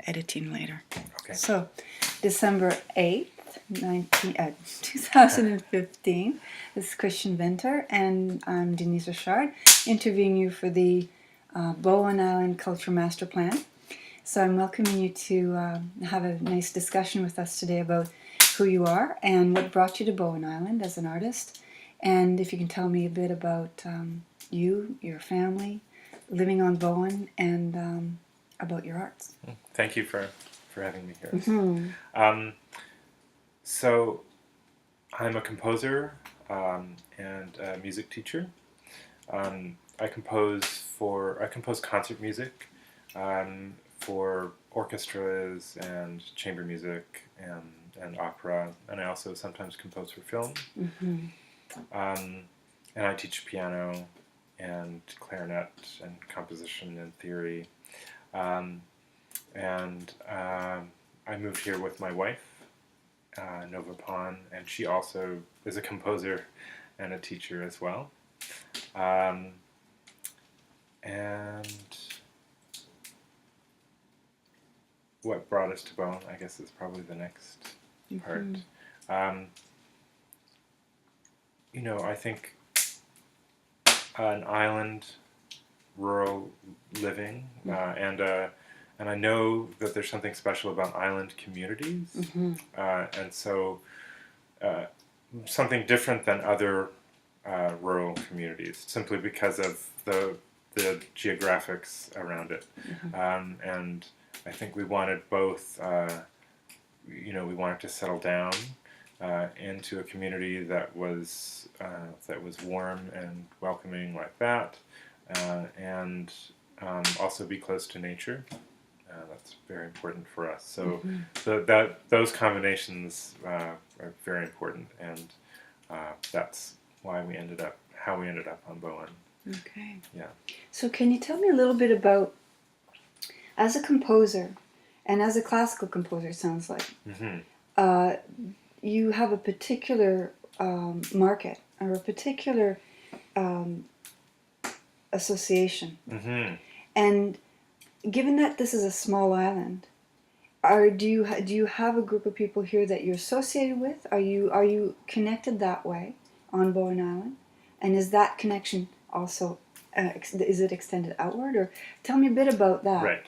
editing later. Okay. So, December 8th, 2015. This is Christiaan Venter, and I'm Denise Richard, interviewing you for the Bowen Island Culture Master Plan. So I'm welcoming you to have a nice discussion with us today about who you are and what brought you to Bowen Island as an artist. And if you can tell me a bit about you, your family, living on Bowen, and about your arts. Thank you for having me here. Mm-hmm. So I'm a composer and a music teacher. I compose concert music for orchestras and chamber music and opera, and I also sometimes compose for film. Mm-hmm. And I teach piano and clarinet and composition and theory. I moved here with my wife, Nova Pon, and she also is a composer and a teacher as well. And what brought us to Bowen, I guess, is probably the next part. I think an island, rural living, and I know that there's something special about island communities, and so something different than other rural communities, simply because of the geographics around it. And I think we wanted both. We wanted to settle down into a community that was warm and welcoming like that, and also be close to nature. That's very important for us. So those combinations are very important, and that's why how we ended up on Bowen. Okay. Yeah. So can you tell me a little bit about, as a composer, and as a classical composer, it sounds like, you have a particular market or a particular association. And given that this is a small island, do you have a group of people here that you're associated with? Are you connected that way on Bowen Island? And is that connection also is it extended outward? Or tell me a bit about that. Right.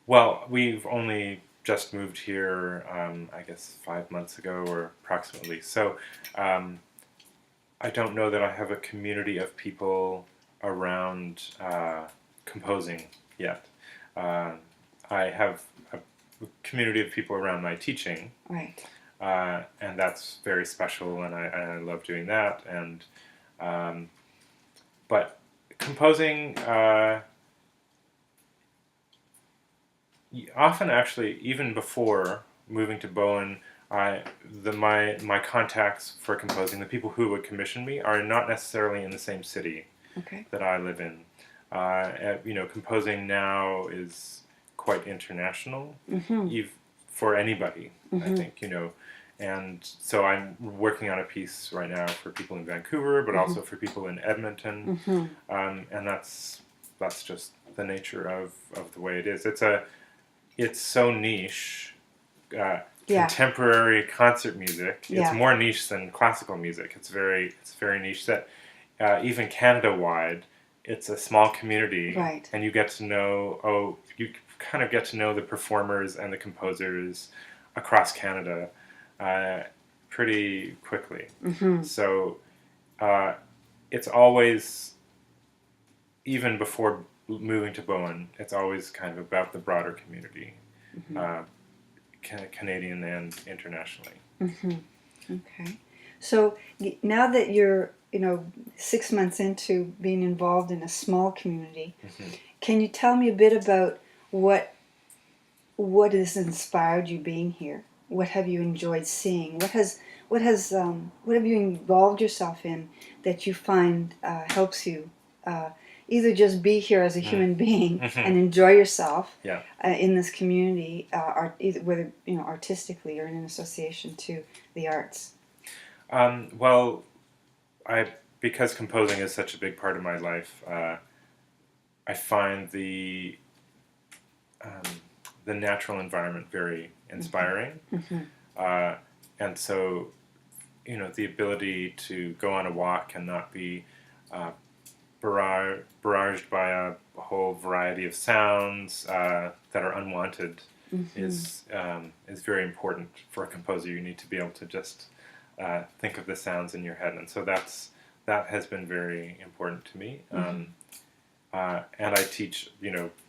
Well, we've only just moved here, I guess 5 months ago or approximately. So I don't know that I have a community of people around composing yet. I have a community of people around my teaching. Right. And that's very special, and I love doing that. And but composing often, actually, even before moving to Bowen, my contacts for composing, the people who would commission me, are not necessarily in the same city that I live in. Composing now is quite international, for anybody, I think, And so I'm working on a piece right now for people in Vancouver, but also for people in Edmonton, and that's just the nature of the way it is. It's so niche. Contemporary concert music. It's more niche than classical music. It's very niche that even Canada-wide, it's a small community, right. And you kind of get to know the performers and the composers across Canada pretty quickly. So it's always, even before moving to Bowen, it's always kind of about the broader community, Canadian and internationally. Okay. So now that you're 6 months into being involved in a small community, can you tell me a bit about what has inspired you being here? What have you enjoyed seeing? What have you involved yourself in that you find helps you either just be here as a human being and enjoy yourself in this community, either whether artistically or in an association to the arts? Well, because composing is such a big part of my life, I find the natural environment very inspiring. Mm-hmm. And so, the ability to go on a walk and not be barraged by a whole variety of sounds that are unwanted is very important for a composer. You need to be able to just think of the sounds in your head, and so that has been very important to me. And I teach,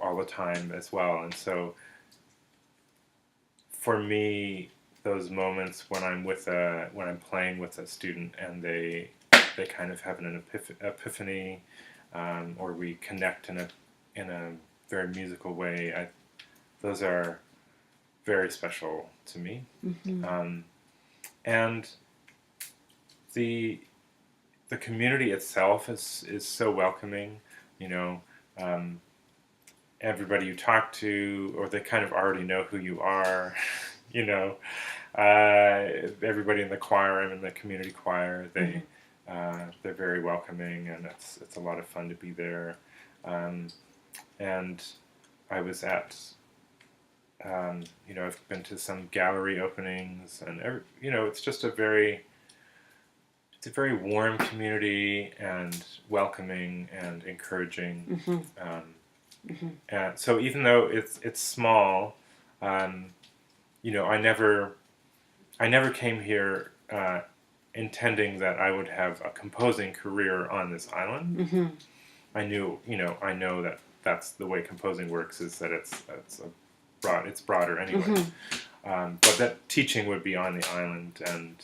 all the time as well, and so for me, those moments when I'm playing with a student and they kind of have an epiphany, or we connect in a very musical way, those are very special to me. And the community itself is so welcoming. Everybody you talk to, or they kind of already know who you are. Everybody in the choir, I'm in the community choir, they're very welcoming, and it's a lot of fun to be there. And I was at, I've been to some gallery openings, and it's just a very warm community, and welcoming and encouraging. And so even though it's small, I never came here intending that I would have a composing career on this island. I know that that's the way composing works, is that it's broader anyway. But that teaching would be on the island, and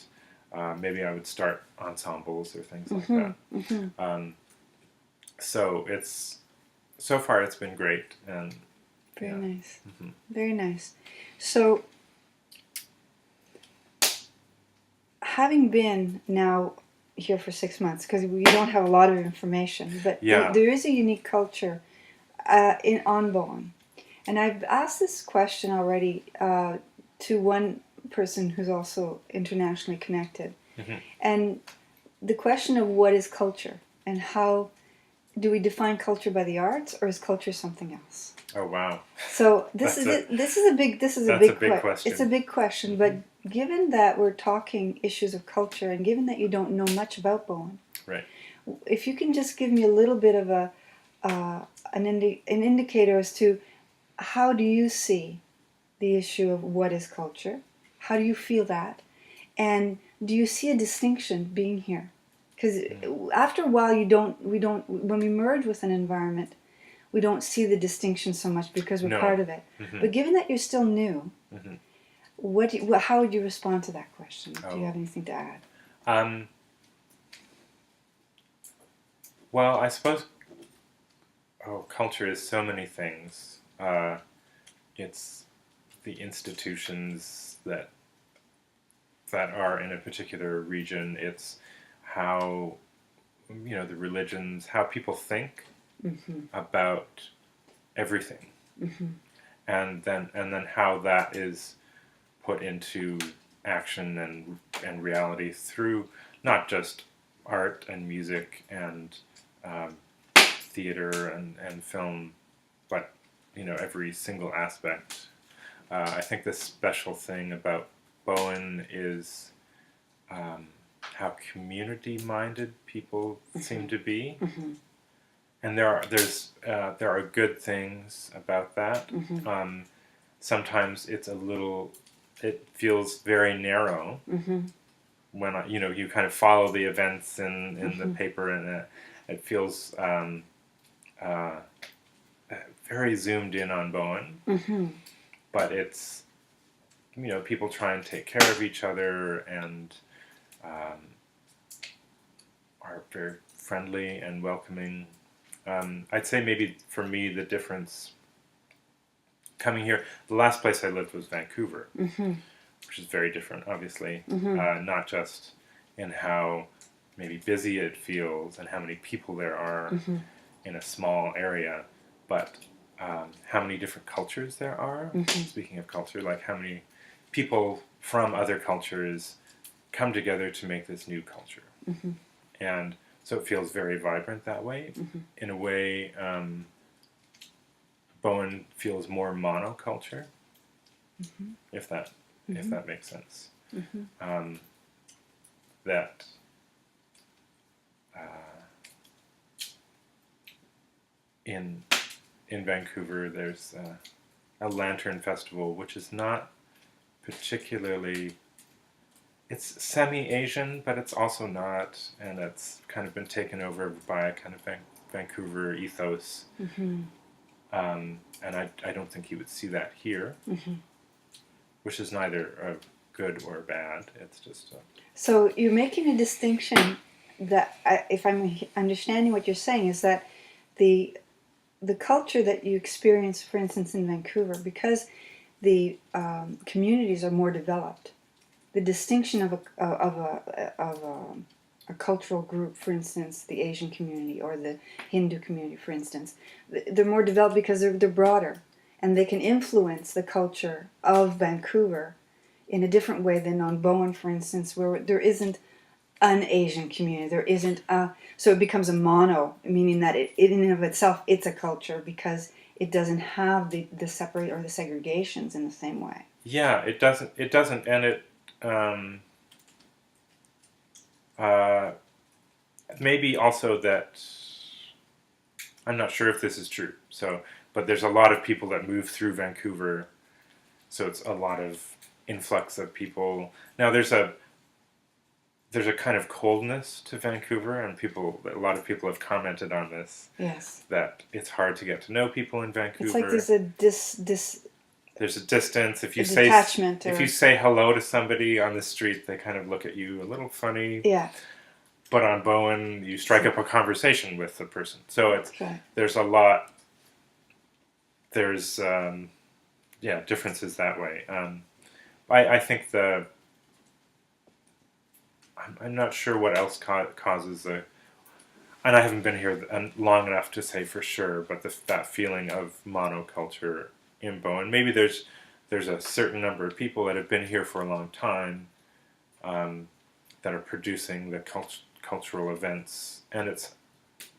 maybe I would start ensembles or things like that. So far it's been great, and very nice. Very nice. So, having been now here for 6 months, because we don't have a lot of information, but there is a unique culture on Bowen. And I've asked this question already to one person who's also internationally connected. And the question of what is culture, and how do we define culture by the arts, or is culture something else? Oh wow! So this is a big question. It's a big question, but given that we're talking issues of culture, and given that you don't know much about Bowen, right? If you can just give me a little bit of an indicator as to how do you see the issue of what is culture, how do you feel that, and do you see a distinction being here? Because after a while, when we merge with an environment, we don't see the distinction so much because we're part of it. But given that you're still new, how would you respond to that question? Do you have anything to add? Well, I suppose culture is so many things. It's the institutions that are in a particular region. It's how the religions, how people think about everything, and then how that is put into action and reality through not just art and music and theater and film, but every single aspect. I think the special thing about Bowen is how community-minded people seem to be, and there are good things about that. Sometimes it feels very narrow when you kind of follow the events in the paper, and it feels very zoomed in on Bowen, but it's people try and take care of each other, and are very friendly and welcoming. I'd say maybe for me the difference coming here, the last place I lived was Vancouver, which is very different, obviously, not just in how maybe busy it feels and how many people there are in a small area, but how many different cultures there are. Speaking of culture, like how many people from other cultures come together to make this new culture. And so it feels very vibrant that way. In a way, Bowen feels more monoculture. if that makes sense. Mm-hmm. That in Vancouver, there's a lantern festival, which is not particularly. It's semi-Asian, but it's also not, and it's kind of been taken over by a kind of Vancouver ethos. Mm-hmm. And I don't think you would see that here, which is neither good or bad. It's just. So you're making a distinction that, if I'm understanding what you're saying, is that the culture that you experience, for instance, in Vancouver, because the communities are more developed, the distinction of a cultural group, for instance, the Asian community or the Hindu community, for instance, they're more developed because they're broader, and they can influence the culture of Vancouver in a different way than on Bowen, for instance, where there isn't an Asian community. There isn't so it becomes a mono, meaning that it in and of itself it's a culture because it doesn't have the separate or the segregations in the same way. Yeah, it doesn't, and it maybe also that I'm not sure if this is true. So, but there's a lot of people that move through Vancouver, so it's a lot of influx of people. Now there's a kind of coldness to Vancouver, and a lot of people have commented on this. Yes. That it's hard to get to know people in Vancouver. It's like there's a there's a distance. If you say hello to somebody on the street, they kind of look at you a little funny. Yeah. But on Bowen, you strike up a conversation with the person. So it's right. There's a lot. There's differences that way. I think I'm not sure what else causes and I haven't been here long enough to say for sure, but that feeling of monoculture in Bowen. Maybe there's a certain number of people that have been here for a long time that are producing the cultural events, and it's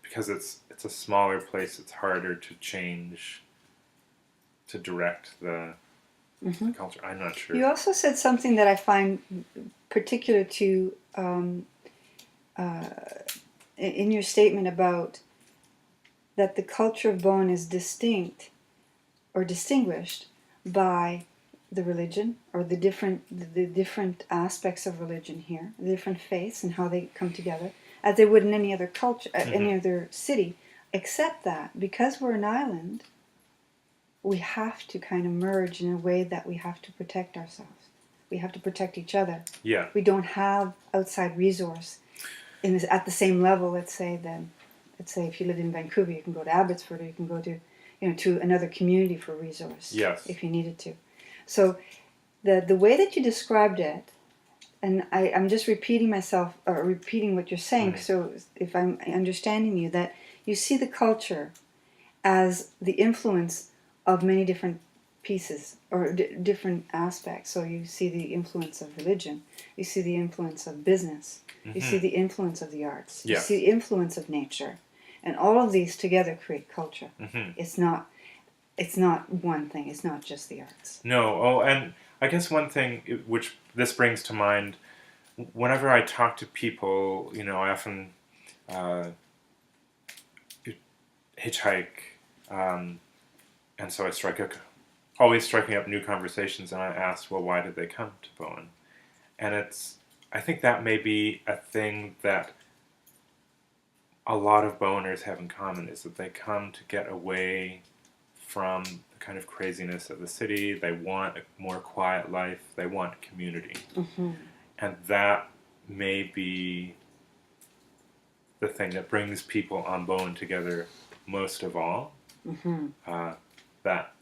because it's a smaller place. It's harder to change, to direct the culture. I'm not sure. You also said something that I find particular to in your statement about that the culture of Bowen is distinct or distinguished by the religion or the different aspects of religion here, the different faiths and how they come together, as they would in any other culture, any other city, except that because we're an island, we have to kind of merge in a way that we have to protect ourselves. We have to protect each other. Yeah. We don't have outside resource at the same level. Let's say if you live in Vancouver, you can go to Abbotsford, or you can go to to another community for resource. Yes. If you needed to. So the way that you described it, and I'm just repeating myself or repeating what you're saying. So if I'm understanding you, that you see the culture as the influence of many different pieces or different aspects. So you see the influence of religion, you see the influence of business, you see the influence of the arts, you see the influence of nature, and all of these together create culture. It's not one thing. It's not just the arts. No. Oh, and I guess one thing which this brings to mind, whenever I talk to people, I often hitchhike, and so I always striking up new conversations, and I ask, well, why did they come to Bowen? And I think that may be a thing that a lot of Boweners have in common, is that they come to get away from the kind of craziness of the city. They want a more quiet life. They want community. And that may be the thing that brings people on Bowen together most of all. That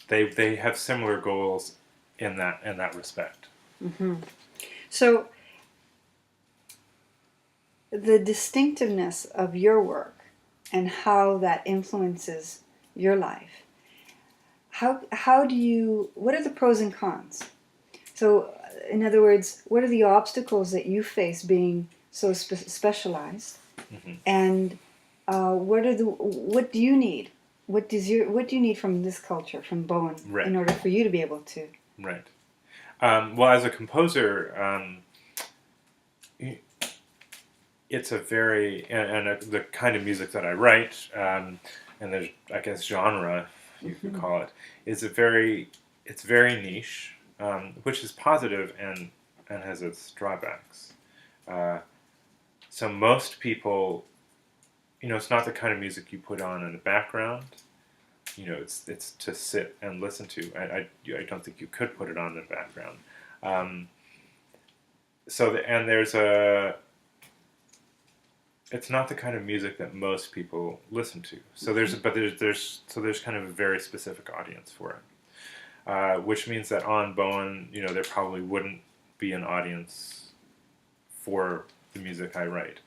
they have similar goals in that respect. So the distinctiveness of your work and how that influences your life. What are the pros and cons? So, in other words, what are the obstacles that you face being so specialized? And what do you need what do you need from this culture, from Bowen, Right. in order for you to be able to? Right. Well, as a composer, it's a very the kind of music that I write, and there's, I guess, genre you could call it, is it's very niche, which is positive and has its drawbacks. So most people, it's not the kind of music you put on in the background. It's to sit and listen to. I don't think you could put it on in the background. And it's not the kind of music that most people listen to. So there's kind of a very specific audience for it, which means that on Bowen, there probably wouldn't be an audience for the music I write.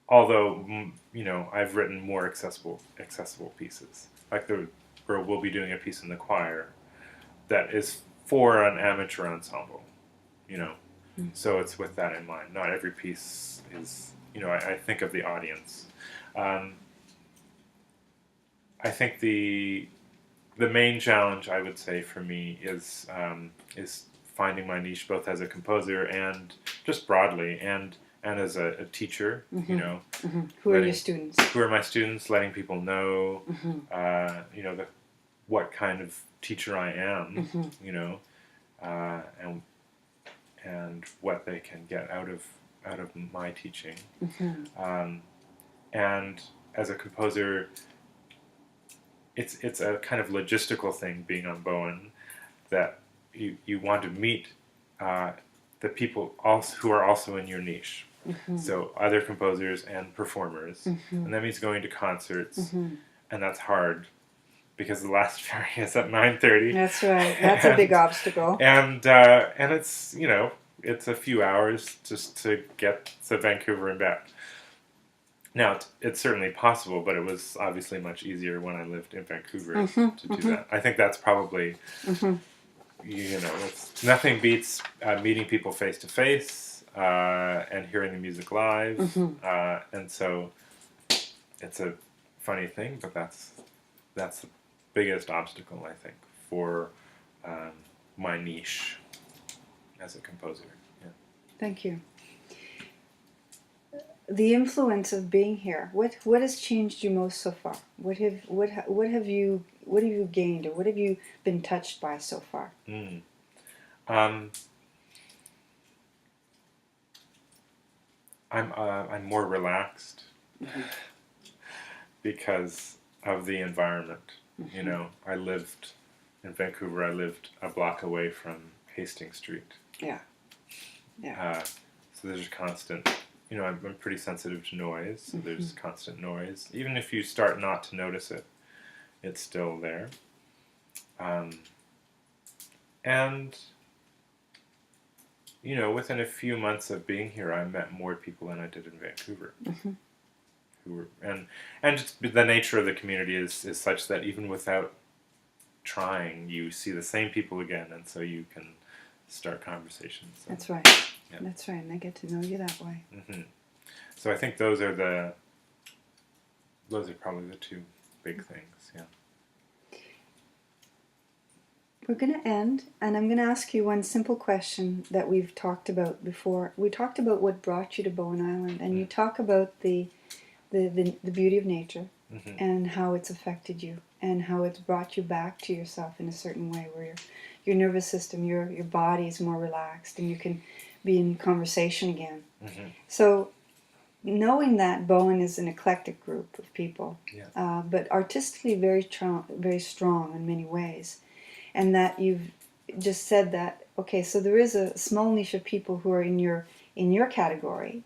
Although, I've written more accessible pieces. Like where we'll be doing a piece in the choir that is for an amateur ensemble, So it's with that in mind. Not every piece is, I think of the audience. I think the main challenge, I would say, for me is finding my niche, both as a composer and just broadly, and as a teacher, Who are your students? Who are my students? Letting people know, what kind of teacher I am, and what they can get out of my teaching. And as a composer, it's a kind of logistical thing being on Bowen, that you want to meet the people also who are also in your niche. So other composers and performers, and that means going to concerts, and that's hard because the last ferry is at 9:30. That's right. That's a big obstacle. And it's it's a few hours just to get to Vancouver and back. Now it's certainly possible, but it was obviously much easier when I lived in Vancouver to do that. I think that's probably it's nothing beats meeting people face to face. And hearing the music live, and so it's a funny thing, but that's the biggest obstacle, I think, for my niche as a composer. Yeah. Thank you. The influence of being here. What has changed you most so far? What have you gained, or what have you been touched by so far? I'm more relaxed because of the environment. I lived in Vancouver. I lived a block away from Hastings Street. Yeah. So there's constant. I'm pretty sensitive to noise. So there's constant noise. Even if you start not to notice it, it's still there. And within a few months of being here, I met more people than I did in Vancouver. Who were and just the nature of the community is such that even without trying, you see the same people again, and so you can start conversations. That's right. Yeah. That's right, and I get to know you that way. So I think those are probably the two big things. Yeah. We're going to end, and I'm going to ask you one simple question that we've talked about before. We talked about what brought you to Bowen Island, and you talk about the beauty of nature, and how it's affected you, and how it's brought you back to yourself in a certain way, where your nervous system, your body is more relaxed, and you can be in conversation again. So, knowing that Bowen is an eclectic group of people, but artistically very strong in many ways. And that you've just said that, okay, so there is a small niche of people who are in your category,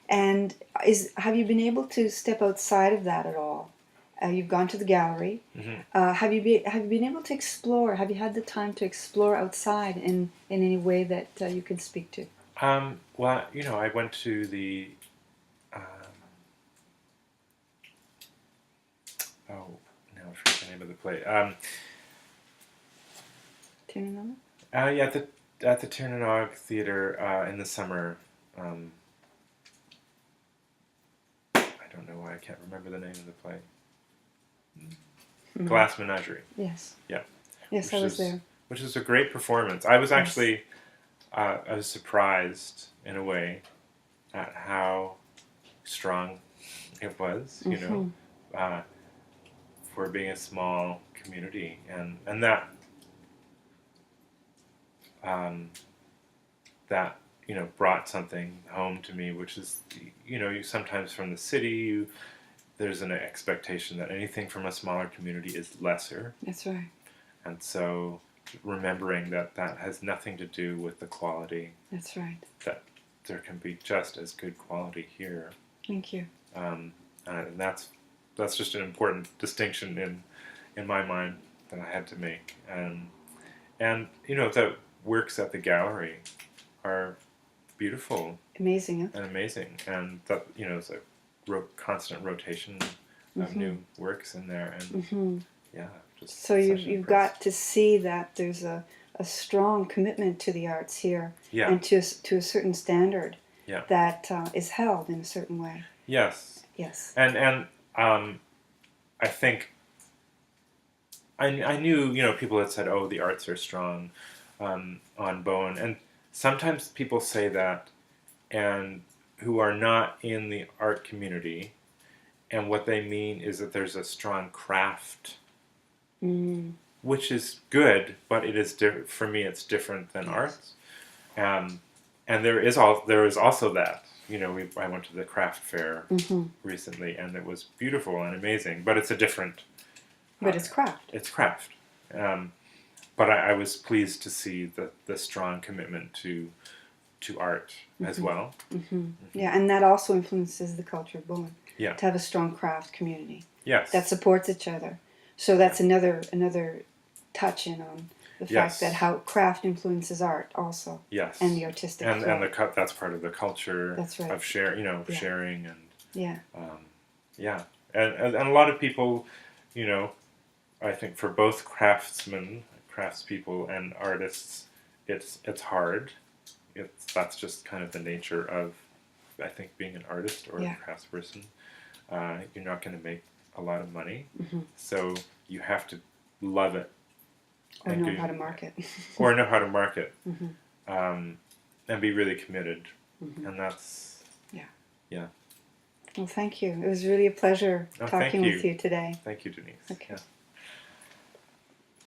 and have you been able to step outside of that at all? You've gone to the gallery. Have you been able to explore? Have you had the time to explore outside in any way that you can speak to? Well, I went to the now I forget the name of the play. Tiernanog? Yeah, at the Tiernanog Theatre in the summer. I don't know why I can't remember the name of the play. Glass Menagerie. Yes. Yeah. Yes, I was there. Which is a great performance. I was Yes. actually, I was surprised in a way at how strong it was, you know, for being a small community, and that you know brought something home to me, which is you know you sometimes from the city there's an expectation that anything from a smaller community is lesser. That's right. And so remembering that that has nothing to do with the quality. That's right. That there can be just as good quality here. Thank you. And that's just an important distinction in my mind that I had to make. And you know the works at the gallery are beautiful. Amazing, huh? And amazing, and that you know it's a constant rotation of new works in there, and yeah, just so you've got to see that there's a strong commitment to the arts here, yeah, and to a certain standard, yeah, that is held in a certain way. yes, Yes, and I think I knew you know people had said oh the arts are strong on Bowen, and sometimes people say that and who are not in the art community, and what they mean is that there's a strong craft, which is good, but it is for me it's different than arts, and there is also that you know I went to the craft fair recently, and it was beautiful and amazing, but it's a different. but it's craft. It's craft, but I was pleased to see the strong commitment to art as well. Yeah, and that also influences the culture of Bowen. Yeah. To have a strong craft community. Yes. That supports each other. So that's another touch in on the fact that how craft influences art also. Yes. And the artistic and flow. and that's part of the culture. That's right. Of sharing and yeah. And a lot of people, you know, I think for both craftspeople and artists, it's hard. That's just kind of the nature of, I think, being an artist or a craftsperson. You're not going to make a lot of money, so you have to love it. Or know how to market. Or know how to market. And be really committed. And that's... Yeah. Well, thank you. It was really a pleasure talking with you today. Thank you, Denise. Okay. Yeah.